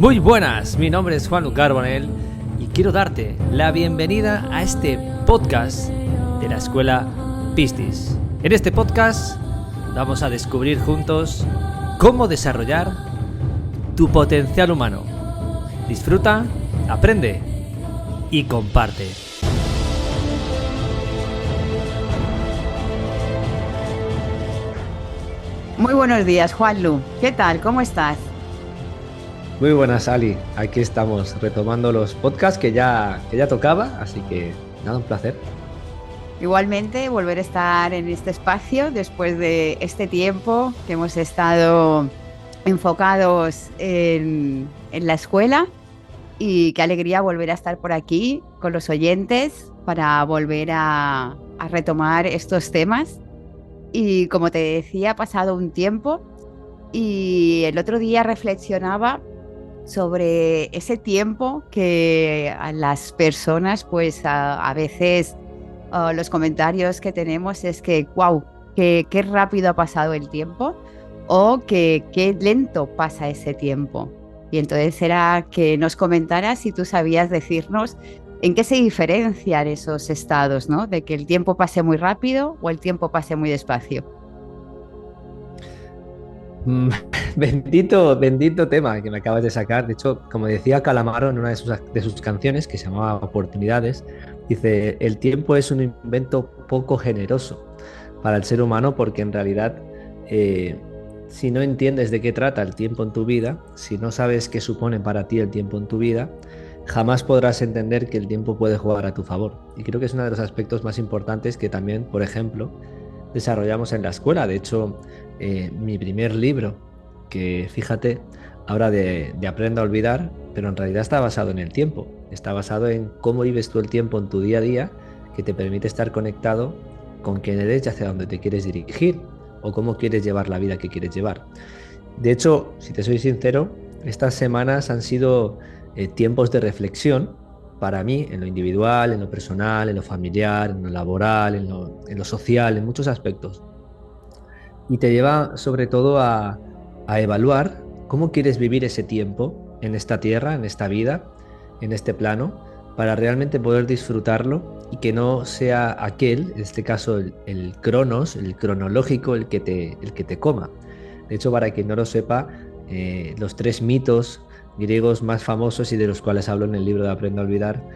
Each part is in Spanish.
Muy buenas, mi nombre es Juan Carbonell y quiero darte la bienvenida a este podcast de la Escuela Pistis. En este podcast vamos a descubrir juntos cómo desarrollar tu potencial humano. Disfruta, aprende y comparte. Muy buenos días, Juanlu. ¿Qué tal? ¿Cómo estás? Muy buenas, Ali. Aquí estamos retomando los podcasts que ya tocaba, así que nada, un placer. Igualmente, volver a estar en este espacio después de este tiempo que hemos estado enfocados en la escuela, y qué alegría volver a estar por aquí con los oyentes para volver a retomar estos temas. Y como te decía, ha pasado un tiempo y el otro día reflexionaba sobre ese tiempo que a las personas, pues a veces los comentarios que tenemos es que, wow, qué rápido ha pasado el tiempo, o que qué lento pasa ese tiempo. Y entonces era que nos comentaras si tú sabías decirnos en qué se diferencian esos estados, ¿no? De que el tiempo pase muy rápido o el tiempo pase muy despacio. Bendito tema que me acabas de sacar. De hecho, como decía Calamaro en una de sus canciones, que se llamaba Oportunidades, dice: el tiempo es un invento poco generoso para el ser humano, porque en realidad, si no entiendes de qué trata el tiempo en tu vida, si no sabes qué supone para ti el tiempo en tu vida, jamás podrás entender que el tiempo puede jugar a tu favor. Y creo que es uno de los aspectos más importantes que también, por ejemplo, desarrollamos en la escuela. De hecho, mi primer libro, que fíjate, habla de Aprendo a olvidar, pero en realidad está basado en el tiempo. Está basado en cómo vives tú el tiempo en tu día a día, que te permite estar conectado con quién eres y hacia dónde te quieres dirigir, o cómo quieres llevar la vida que quieres llevar. De hecho, si te soy sincero, estas semanas han sido tiempos de reflexión para mí, en lo individual, en lo personal, en lo familiar, en lo laboral, en lo social, en muchos aspectos. Y te lleva sobre todo a evaluar cómo quieres vivir ese tiempo en esta tierra, en esta vida, en este plano, para realmente poder disfrutarlo y que no sea aquel, en este caso el cronos, el cronológico, el que te coma. De hecho, para quien no lo sepa, los 3 mitos griegos más famosos, y de los cuales hablo en el libro de Aprendo a olvidar,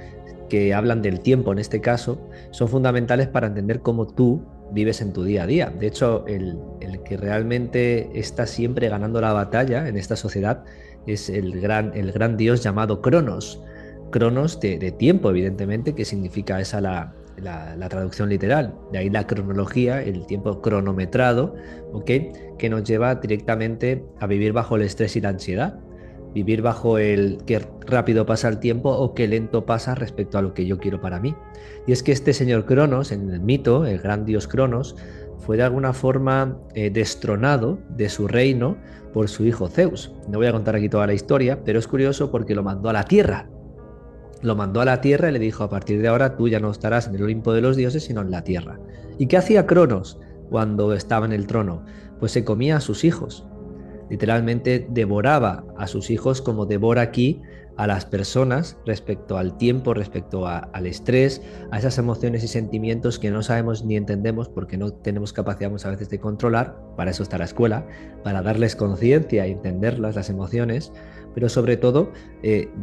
que hablan del tiempo en este caso, son fundamentales para entender cómo tú vives en tu día a día. De hecho, el que realmente está siempre ganando la batalla en esta sociedad es el gran dios llamado Cronos. Cronos de tiempo, evidentemente, que significa esa la traducción literal. De ahí la cronología, el tiempo cronometrado, ¿ok? Que nos lleva directamente a vivir bajo el estrés y la ansiedad. Vivir bajo el qué rápido pasa el tiempo o qué lento pasa respecto a lo que yo quiero para mí. Y es que este señor Cronos, en el mito, el gran dios Cronos, fue de alguna forma destronado de su reino por su hijo Zeus. No voy a contar aquí toda la historia, pero es curioso porque lo mandó a la tierra. Lo mandó a la tierra y le dijo: a partir de ahora tú ya no estarás en el Olimpo de los dioses, sino en la tierra. ¿Y qué hacía Cronos cuando estaba en el trono? Pues se comía a sus hijos. Literalmente devoraba a sus hijos, como devora aquí a las personas, respecto al tiempo, respecto al estrés, a esas emociones y sentimientos que no sabemos ni entendemos porque no tenemos capacidad muchas veces de controlar. Para eso está la escuela, para darles conciencia y entenderlas, las emociones, pero sobre todo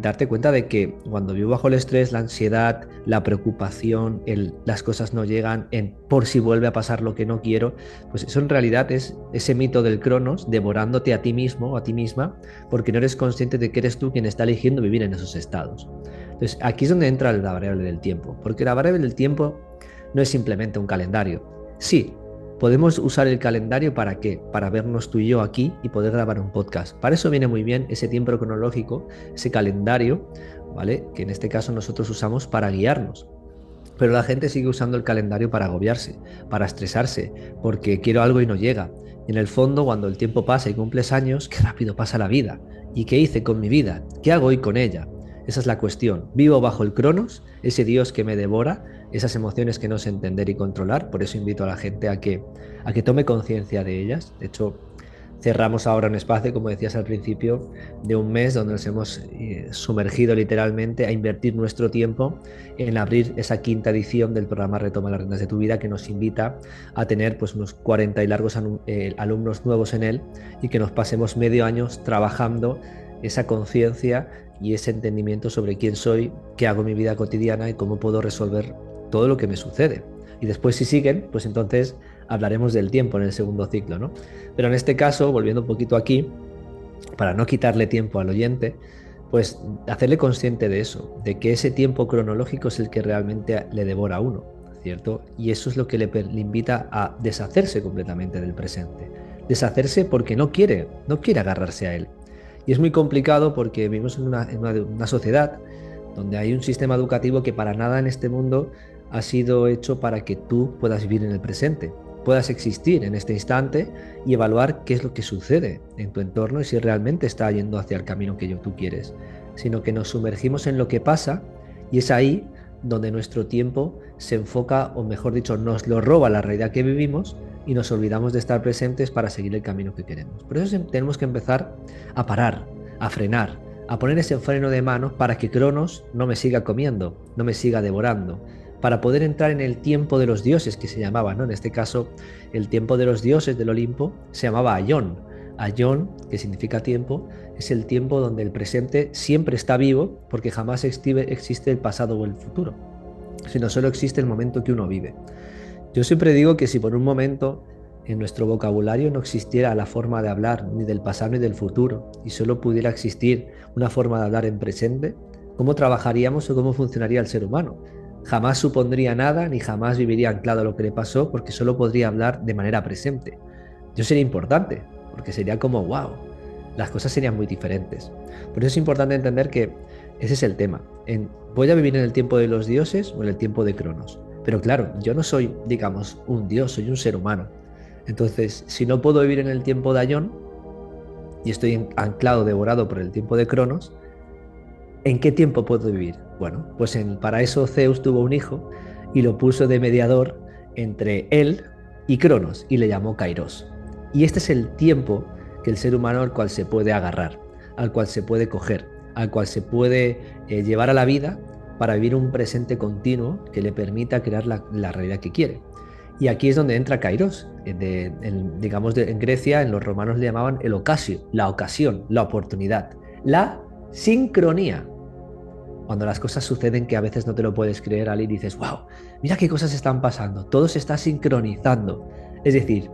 darte cuenta de que cuando vivo bajo el estrés, la ansiedad, la preocupación, las cosas no llegan, por si vuelve a pasar lo que no quiero, pues eso en realidad es ese mito del Cronos devorándote a ti mismo o a ti misma, porque no eres consciente de que eres tú quien está eligiendo vivir en esos estados. Entonces aquí es donde entra la variable del tiempo, porque la variable del tiempo no es simplemente un calendario. Sí, podemos usar el calendario ¿para qué? Para vernos tú y yo aquí y poder grabar un podcast. Para eso viene muy bien ese tiempo cronológico, ese calendario, ¿vale? Que en este caso nosotros usamos para guiarnos. Pero la gente sigue usando el calendario para agobiarse, para estresarse, porque quiero algo y no llega. Y en el fondo, cuando el tiempo pasa y cumples años, qué rápido pasa la vida. ¿Y qué hice con mi vida? ¿Qué hago hoy con ella? Esa es la cuestión. Vivo bajo el Cronos, ese Dios que me devora, esas emociones que no sé entender y controlar. Por eso invito a la gente a que tome conciencia de ellas. De hecho, Cerramos ahora un espacio, como decías al principio, de un mes donde nos hemos sumergido literalmente a invertir nuestro tiempo en abrir esa quinta edición del programa Retoma las riendas de tu vida, que nos invita a tener pues unos 40 y largos alumnos nuevos en él, y que nos pasemos medio año trabajando esa conciencia y ese entendimiento sobre quién soy, qué hago en mi vida cotidiana y cómo puedo resolver todo lo que me sucede. Y después, si siguen, pues entonces hablaremos del tiempo en el segundo ciclo, ¿no? Pero en este caso, volviendo un poquito aquí, para no quitarle tiempo al oyente, pues hacerle consciente de eso, de que ese tiempo cronológico es el que realmente le devora a uno, ¿cierto? Y eso es lo que le invita a deshacerse completamente del presente. Deshacerse porque no quiere agarrarse a él. Y es muy complicado porque vivimos en una sociedad donde hay un sistema educativo que para nada en este mundo ha sido hecho para que tú puedas vivir en el presente, puedas existir en este instante y evaluar qué es lo que sucede en tu entorno y si realmente está yendo hacia el camino que tú quieres, sino que nos sumergimos en lo que pasa, y es ahí donde nuestro tiempo se enfoca, o mejor dicho, nos lo roba la realidad que vivimos y nos olvidamos de estar presentes para seguir el camino que queremos. Por eso tenemos que empezar a parar, a frenar, a poner ese freno de mano para que Cronos no me siga comiendo, no me siga devorando, para poder entrar en el tiempo de los dioses, que se llamaba, ¿no? En este caso, el tiempo de los dioses del Olimpo se llamaba Aion. Aion, que significa tiempo, es el tiempo donde el presente siempre está vivo, porque jamás existe el pasado o el futuro, sino solo existe el momento que uno vive. Yo siempre digo que si por un momento en nuestro vocabulario no existiera la forma de hablar ni del pasado ni del futuro, y solo pudiera existir una forma de hablar en presente, ¿cómo trabajaríamos o cómo funcionaría el ser humano? Jamás supondría nada ni jamás viviría anclado a lo que le pasó, porque solo podría hablar de manera presente. Yo sería importante, porque sería como wow, las cosas serían muy diferentes. Por eso es importante entender que ese es el tema. ¿Voy a vivir en el tiempo de los dioses o en el tiempo de Cronos? Pero claro, yo no soy, digamos, un dios, soy un ser humano. Entonces, si no puedo vivir en el tiempo de Aion y estoy anclado, devorado por el tiempo de Cronos, ¿en qué tiempo puedo vivir? Bueno, pues para eso Zeus tuvo un hijo y lo puso de mediador entre él y Cronos y le llamó Kairos. Y este es el tiempo que el ser humano al cual se puede agarrar, al cual se puede coger, al cual se puede llevar a la vida para vivir un presente continuo que le permita crear la realidad que quiere. Y aquí es donde entra Kairos. Digamos, en Grecia, en los romanos le llamaban el ocasio, la ocasión, la oportunidad, la sincronía. Cuando las cosas suceden que a veces no te lo puedes creer, Ali, y dices, wow, mira qué cosas están pasando, todo se está sincronizando. Es decir,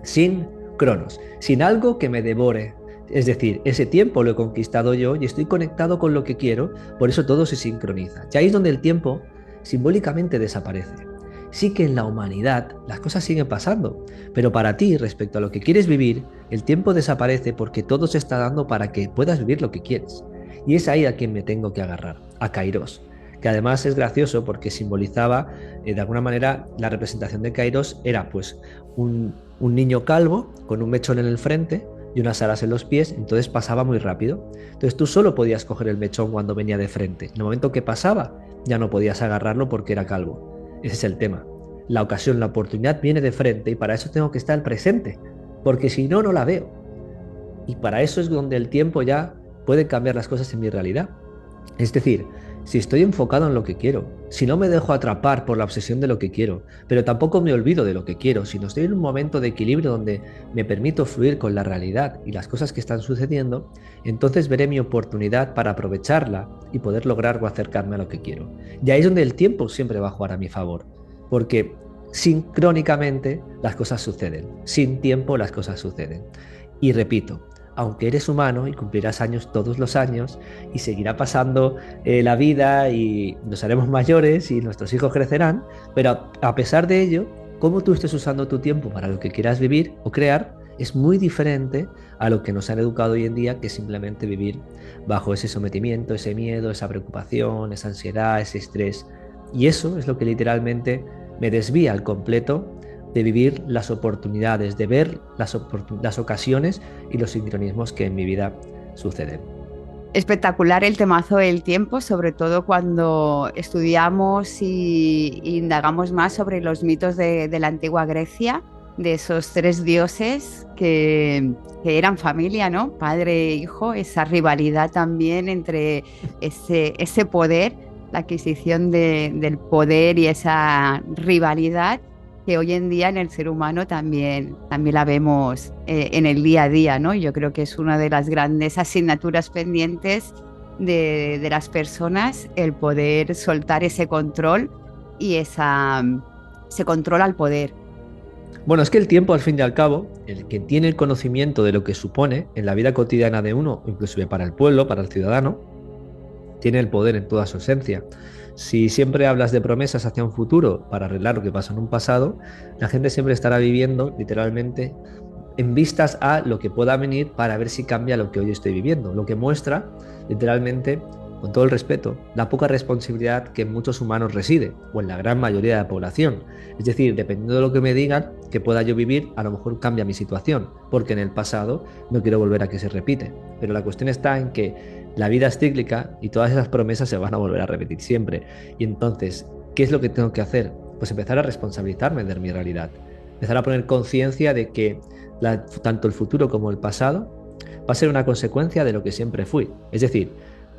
sin Cronos, sin algo que me devore. Es decir, ese tiempo lo he conquistado yo y estoy conectado con lo que quiero, por eso todo se sincroniza. Y ahí es donde el tiempo simbólicamente desaparece. Sí que en la humanidad las cosas siguen pasando, pero para ti, respecto a lo que quieres vivir, el tiempo desaparece porque todo se está dando para que puedas vivir lo que quieres. Y es ahí a quien me tengo que agarrar, a Kairos, que además es gracioso porque simbolizaba, de alguna manera, la representación de Kairos era pues un niño calvo con un mechón en el frente y unas alas en los pies, entonces pasaba muy rápido. Entonces tú solo podías coger el mechón cuando venía de frente. En el momento que pasaba, ya no podías agarrarlo porque era calvo. Ese es el tema. La ocasión, la oportunidad viene de frente y para eso tengo que estar presente, porque si no, no la veo. Y para eso es donde el tiempo ya puede cambiar las cosas en mi realidad. Es decir, si estoy enfocado en lo que quiero, si no me dejo atrapar por la obsesión de lo que quiero, pero tampoco me olvido de lo que quiero, sino estoy en un momento de equilibrio donde me permito fluir con la realidad y las cosas que están sucediendo, entonces veré mi oportunidad para aprovecharla y poder lograr o acercarme a lo que quiero. Y ahí es donde el tiempo siempre va a jugar a mi favor, porque sincrónicamente las cosas suceden, sin tiempo las cosas suceden. Y repito, aunque eres humano y cumplirás años todos los años y seguirá pasando la vida y nos haremos mayores y nuestros hijos crecerán, pero a pesar de ello, cómo tú estés usando tu tiempo para lo que quieras vivir o crear es muy diferente a lo que nos han educado hoy en día, que es simplemente vivir bajo ese sometimiento, ese miedo, esa preocupación, esa ansiedad, ese estrés. Y eso es lo que literalmente me desvía al completo de vivir las oportunidades, de ver las ocasiones y los sincronismos que en mi vida suceden. Espectacular el temazo del tiempo, sobre todo cuando estudiamos y indagamos más sobre los mitos de la antigua Grecia. de esos tres dioses que eran familia, ¿no? Padre e hijo, esa rivalidad también entre ese poder, la adquisición del poder y esa rivalidad que hoy en día en el ser humano también la vemos en el día a día, ¿no? Yo creo que es una de las grandes asignaturas pendientes de las personas, el poder soltar ese control y ese control al poder. Bueno, es que el tiempo, al fin y al cabo, el que tiene el conocimiento de lo que supone en la vida cotidiana de uno, inclusive para el pueblo, para el ciudadano, tiene el poder en toda su esencia. Si siempre hablas de promesas hacia un futuro para arreglar lo que pasó en un pasado, la gente siempre estará viviendo literalmente en vistas a lo que pueda venir para ver si cambia lo que hoy estoy viviendo, lo que muestra literalmente, con todo el respeto, la poca responsabilidad que en muchos humanos reside, o en la gran mayoría de la población. Es decir, dependiendo de lo que me digan que pueda yo vivir, a lo mejor cambia mi situación, porque en el pasado no quiero volver a que se repite. Pero la cuestión está en que la vida es cíclica y todas esas promesas se van a volver a repetir siempre. Y entonces, ¿qué es lo que tengo que hacer? Pues empezar a responsabilizarme de mi realidad, empezar a poner conciencia de que tanto el futuro como el pasado va a ser una consecuencia de lo que siempre fui. Es decir,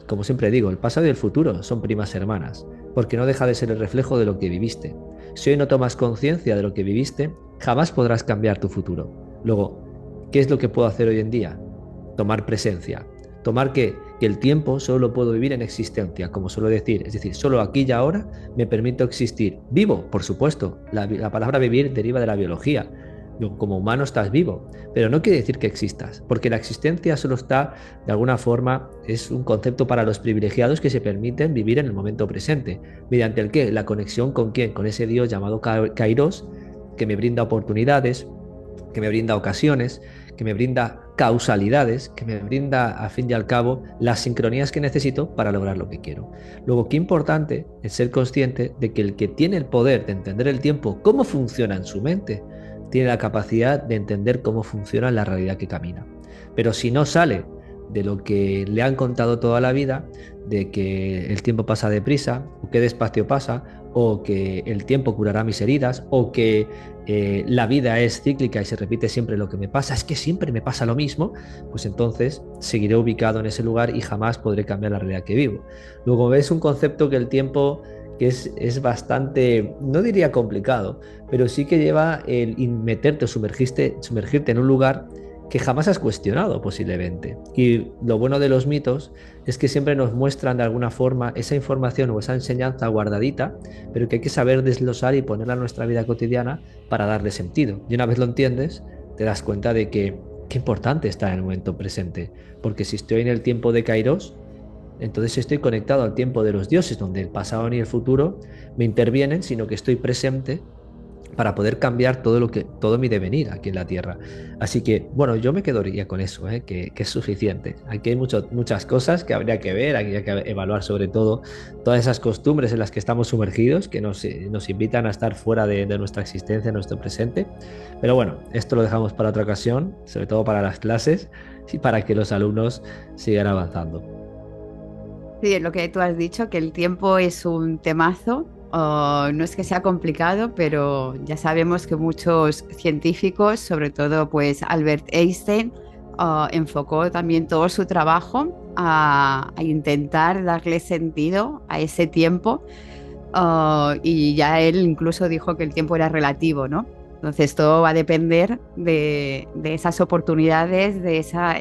como siempre digo, el pasado y el futuro son primas hermanas, porque no deja de ser el reflejo de lo que viviste. Si hoy no tomas conciencia de lo que viviste, jamás podrás cambiar tu futuro. Luego, ¿qué es lo que puedo hacer hoy en día? Tomar presencia. Tomar que el tiempo solo lo puedo vivir en existencia, como suelo decir. Es decir, solo aquí y ahora me permito existir. Vivo, por supuesto. La palabra vivir deriva de la biología. Como humano estás vivo, pero no quiere decir que existas, porque la existencia solo está, de alguna forma, es un concepto para los privilegiados que se permiten vivir en el momento presente. ¿Mediante el qué? La conexión con quién, con ese Dios llamado Kairos, que me brinda oportunidades, que me brinda ocasiones, que me brinda causalidades, que me brinda, al fin y al cabo, las sincronías que necesito para lograr lo que quiero. Luego, qué importante es ser consciente de que el que tiene el poder de entender el tiempo, cómo funciona en su mente, tiene la capacidad de entender cómo funciona la realidad que camina. Pero si no sale de lo que le han contado toda la vida, de que el tiempo pasa deprisa, o que despacio pasa, o que el tiempo curará mis heridas, o que la vida es cíclica y se repite siempre lo que me pasa, es que siempre me pasa lo mismo, pues entonces seguiré ubicado en ese lugar y jamás podré cambiar la realidad que vivo. Luego ves un concepto que el tiempo que es bastante, no diría complicado, pero sí que lleva el meterte o sumergirte en un lugar que jamás has cuestionado posiblemente. Y lo bueno de los mitos es que siempre nos muestran de alguna forma esa información o esa enseñanza guardadita, pero que hay que saber desglosar y ponerla en nuestra vida cotidiana para darle sentido. Y una vez lo entiendes, te das cuenta de que qué importante estar en el momento presente, porque si estoy en el tiempo de Kairos, entonces estoy conectado al tiempo de los dioses, donde el pasado ni el futuro me intervienen, sino que estoy presente para poder cambiar todo mi devenir aquí en la Tierra. Así que, bueno, yo me quedaría con eso, que es suficiente. Aquí hay muchas cosas que habría que ver, habría que evaluar sobre todo todas esas costumbres en las que estamos sumergidos, que nos invitan a estar fuera de nuestra existencia, de nuestro presente. Pero bueno, esto lo dejamos para otra ocasión, sobre todo para las clases y para que los alumnos sigan avanzando. Sí, es lo que tú has dicho, que el tiempo es un temazo. No es que sea complicado, pero ya sabemos que muchos científicos, sobre todo pues Albert Einstein, enfocó también todo su trabajo a intentar darle sentido a ese tiempo. Y ya él incluso dijo que el tiempo era relativo, ¿no? Entonces todo va a depender de esas oportunidades, de esa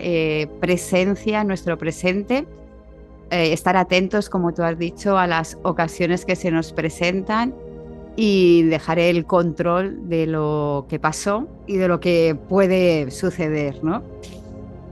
presencia en nuestro presente. Estar atentos, como tú has dicho, a las ocasiones que se nos presentan y dejar el control de lo que pasó y de lo que puede suceder, ¿no?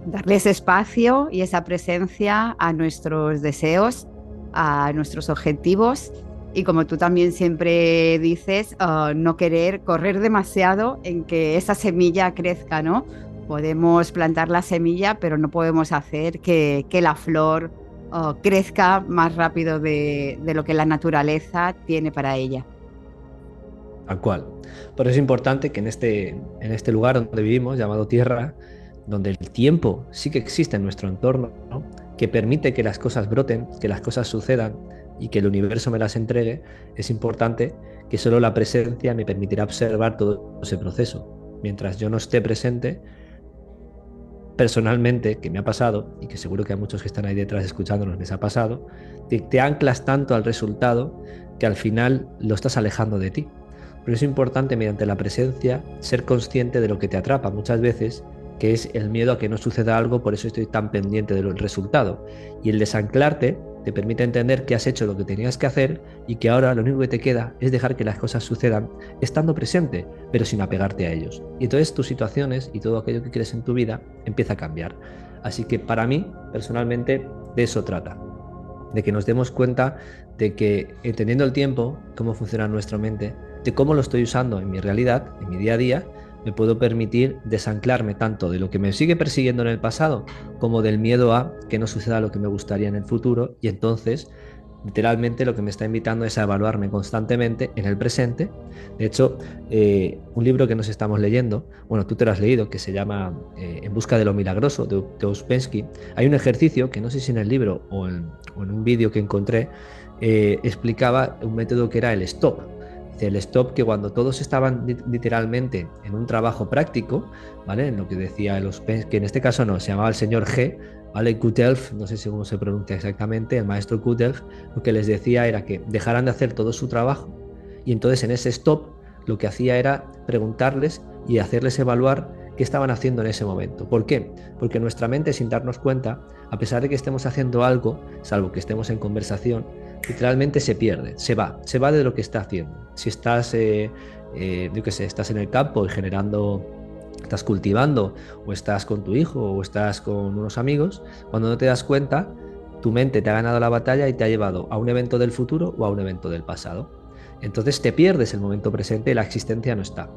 Darles espacio y esa presencia a nuestros deseos, a nuestros objetivos y, como tú también siempre dices, no querer correr demasiado en que esa semilla crezca, ¿no? Podemos plantar la semilla, pero no podemos hacer que la flor crezca más rápido de lo que la naturaleza tiene para ella. Tal cual. Por eso es importante que en este lugar donde vivimos, llamado Tierra, donde el tiempo sí que existe en nuestro entorno, ¿no? Que permite que las cosas broten, que las cosas sucedan y que el universo me las entregue, es importante que solo la presencia me permitirá observar todo ese proceso. mientras yo no esté presente, personalmente, que me ha pasado, y que seguro que a muchos que están ahí detrás escuchándonos les ha pasado, te anclas tanto al resultado que al final lo estás alejando de ti. Pero es importante, mediante la presencia, ser consciente de lo que te atrapa muchas veces, que es el miedo a que no suceda algo, por eso estoy tan pendiente del resultado. Y el desanclarte te permite entender que has hecho lo que tenías que hacer y que ahora lo único que te queda es dejar que las cosas sucedan estando presente, pero sin apegarte a ellos. Y entonces tus situaciones y todo aquello que quieres en tu vida empieza a cambiar. Así que para mí, personalmente, de eso trata. De que nos demos cuenta de que, entendiendo el tiempo, cómo funciona nuestra mente, de cómo lo estoy usando en mi realidad, en mi día a día, me puedo permitir desanclarme tanto de lo que me sigue persiguiendo en el pasado como del miedo a que no suceda lo que me gustaría en el futuro, y entonces literalmente lo que me está invitando es a evaluarme constantemente en el presente. De hecho, un libro que nos estamos leyendo, bueno, tú te lo has leído, que se llama En busca de lo milagroso, de Ouspensky. Hay un ejercicio que no sé si en el libro o en un vídeo que encontré, explicaba un método que era el stop. El stop, que cuando todos estaban literalmente en un trabajo práctico, ¿vale? En lo que decía el Ouspensky, que en este caso no, se llamaba el señor G, ¿vale? Gutelf, no sé si cómo se pronuncia exactamente, el maestro Gutelf, lo que les decía era que dejaran de hacer todo su trabajo, y entonces en ese stop lo que hacía era preguntarles y hacerles evaluar qué estaban haciendo en ese momento. ¿Por qué? Porque nuestra mente, sin darnos cuenta, a pesar de que estemos haciendo algo, salvo que estemos en conversación, literalmente se pierde, se va de lo que está haciendo. Si estás, yo qué sé, estás en el campo y estás cultivando, o estás con tu hijo, o estás con unos amigos, cuando no te das cuenta, tu mente te ha ganado la batalla y te ha llevado a un evento del futuro o a un evento del pasado. Entonces te pierdes el momento presente y la existencia no está.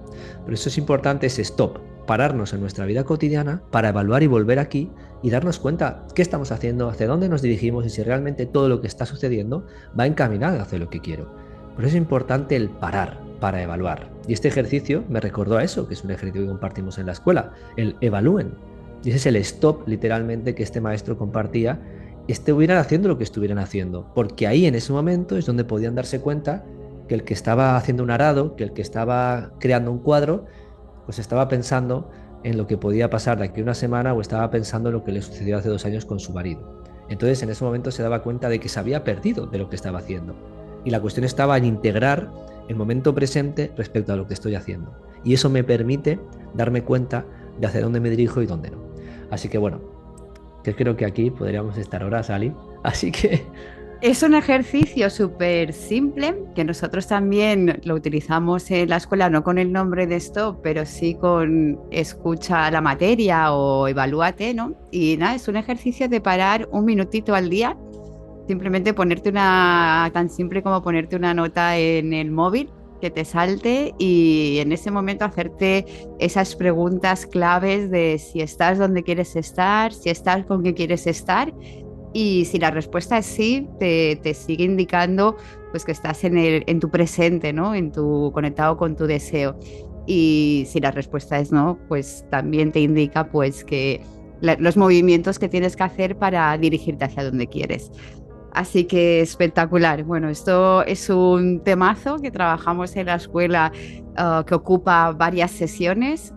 Por eso es importante ese stop, pararnos en nuestra vida cotidiana para evaluar y volver aquí y darnos cuenta qué estamos haciendo, hacia dónde nos dirigimos y si realmente todo lo que está sucediendo va encaminado hacia lo que quiero. Por eso es importante el parar para evaluar. Y este ejercicio me recordó a eso, que es un ejercicio que compartimos en la escuela, el evalúen. Y ese es el stop, literalmente, que este maestro compartía. Estuvieran haciendo lo que estuvieran haciendo, porque ahí en ese momento es donde podían darse cuenta que el que estaba haciendo un arado, que el que estaba creando un cuadro, pues estaba pensando en lo que podía pasar de aquí a una semana, o estaba pensando en lo que le sucedió hace 2 años con su marido. Entonces en ese momento se daba cuenta de que se había perdido de lo que estaba haciendo. Y la cuestión estaba en integrar el momento presente respecto a lo que estoy haciendo. Y eso me permite darme cuenta de hacia dónde me dirijo y dónde no. Así que bueno, yo creo que aquí podríamos estar horas, Ali. Así que Es un ejercicio súper simple que nosotros también lo utilizamos en la escuela, no con el nombre de stop, pero sí con escucha la materia o evalúate, ¿no? Y nada, es un ejercicio de parar un minutito al día, simplemente tan simple como ponerte una nota en el móvil que te salte y en ese momento hacerte esas preguntas claves de si estás donde quieres estar, si estás con qué quieres estar. Y si la respuesta es sí, te sigue indicando pues que estás en tu presente, ¿no? Conectado con tu deseo. Y si la respuesta es no, pues también te indica pues que los movimientos que tienes que hacer para dirigirte hacia donde quieres. Así que espectacular. Bueno, esto es un temazo que trabajamos en la escuela, que ocupa varias sesiones,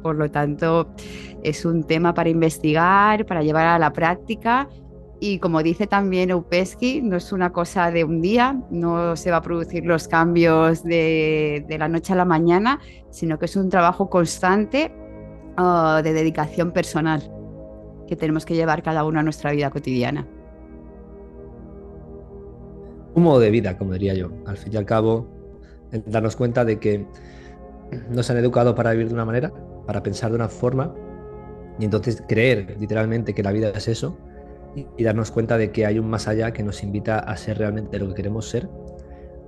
por lo tanto es un tema para investigar, para llevar a la práctica. Y como dice también Ouspensky, no es una cosa de un día, no se va a producir los cambios de la noche a la mañana, sino que es un trabajo constante, de dedicación personal que tenemos que llevar cada uno a nuestra vida cotidiana. un modo de vida, como diría yo. Al fin y al cabo, darnos cuenta de que nos han educado para vivir de una manera, para pensar de una forma, y entonces creer literalmente que la vida es eso, y darnos cuenta de que hay un más allá que nos invita a ser realmente lo que queremos ser,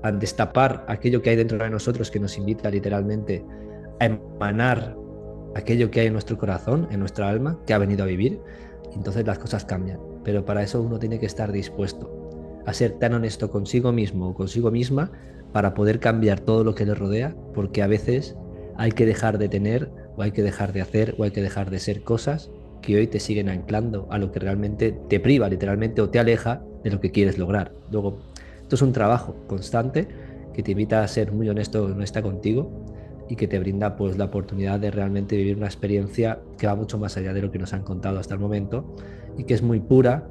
a destapar aquello que hay dentro de nosotros, que nos invita literalmente a emanar aquello que hay en nuestro corazón, en nuestra alma, que ha venido a vivir, y entonces las cosas cambian. Pero para eso uno tiene que estar dispuesto a ser tan honesto consigo mismo o consigo misma para poder cambiar todo lo que le rodea, porque a veces hay que dejar de tener, o hay que dejar de hacer, o hay que dejar de ser cosas que hoy te siguen anclando a lo que realmente te priva literalmente o te aleja de lo que quieres lograr. Luego, esto es un trabajo constante que te invita a ser muy honesto o honesta contigo, y que te brinda pues la oportunidad de realmente vivir una experiencia que va mucho más allá de lo que nos han contado hasta el momento y que es muy pura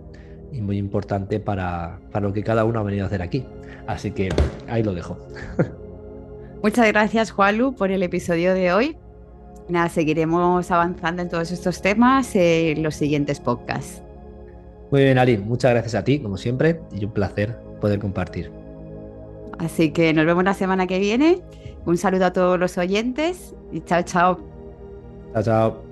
y muy importante para lo que cada uno ha venido a hacer aquí. Así que ahí lo dejo. Muchas gracias, Juanlu, por el episodio de hoy. Nada, seguiremos avanzando en todos estos temas en los siguientes podcasts. Muy bien, Ali, muchas gracias a ti, como siempre, y un placer poder compartir. Así que nos vemos la semana que viene. Un saludo a todos los oyentes y chao, chao. Chao, chao.